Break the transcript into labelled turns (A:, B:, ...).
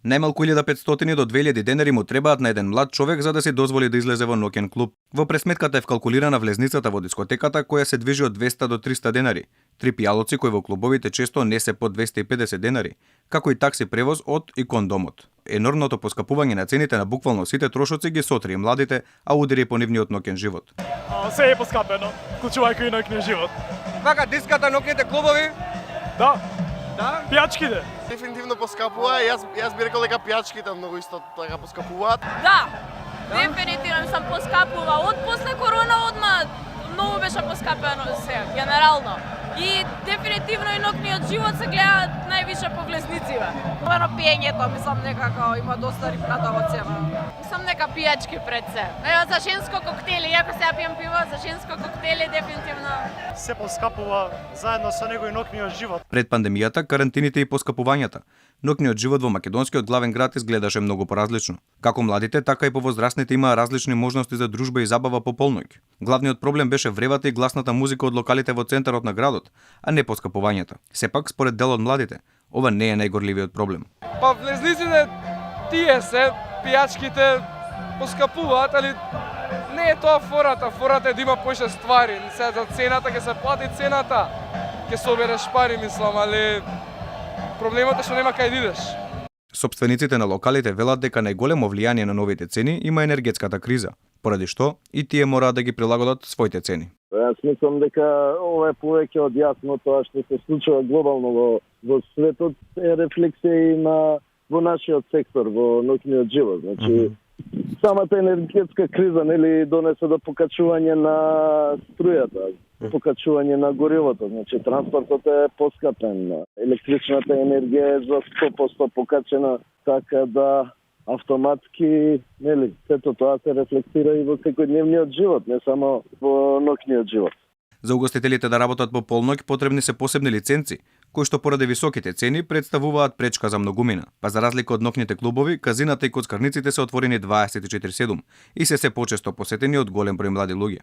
A: Најмалку 1500 до 2000 денари му требаат на еден млад човек за да си дозволи да излезе во ноќен клуб. Во пресметката е вкалкулирана влезницата во дискотеката која се движи од 200 до 300 денари, три пијалоци кои во клубовите често не се по 250 денари, како и такси превоз од и кон домот. Енормното поскапување на цените на буквално сите трошоци ги сотри младите, а удери по нивниот ноќен живот.
B: Се е поскапено, вклучувајќи и ноќниот живот.
C: Вака диската, ноќните клубови?
B: Да.
C: Да?
B: Пијачките?
D: Дефинитивно поскапува, јас би рекол дека пијачките многу исто така поскапуваат.
E: Да, дефинитивно сам поскапува. Од после корона одма многу беше поскапено се, генерално. И дефинитивно и ноќниот живот се гледа највише по влезниците.
F: Ова пиењето, мислам некако има доста рипната цена.
E: Мислам нека пијачки пред се. Ева за женско коктели, иако сега пијам пиво, за женско коктели дефинитивно.
B: Се поскапува заедно со него и ноќниот живот.
A: Пред пандемијата, карантините и поскапувањата, ноќниот живот во македонскиот главен град изгледаше многу поразлично. Како младите, така и повозрастните имаа различни можности за дружба и забава по полноќ. Главниот проблем беше вревата и гласната музика од локалите во центарот на градот, а не поскапувањата. Сепак, според дел од младите, ова не е најгорливиот проблем.
C: Па влезниците тие се, пијачките поскапуваат, али не е тоа фората. Фората е да има поише ствари. Сега за цената ќе се плати цената, ќе собереш пари, мислам, али проблемот е што нема кај да идеш.
A: Сопствениците на локалите велат дека најголемо влијание на новите цени има енергетската криза, поради што и тие мораат да ги прилагодат своите цени.
G: Јас мислам дека ова е повеќе од јасно, тоа што се случува глобално во светот е рефлексија и во нашиот сектор, во ноќниот живот. Значи, самата енергетска криза нели донесе до покачување на струјата, покачување на горивото, значи транспортот е поскапен, електричната енергија е за 100% покачена, така да автоматски, нели, сето тоа се рефлектира и во секојдневниот живот, не само во ноќниот живот.
A: За угостителите да работат по полноќ потребни се посебни лиценци, кои што поради високите цени представуваат пречка за многумина. Па за разлика од ноќните клубови, казината и коцкарниците се отворени 24/7 и се почесто посетени од голем број млади луѓе.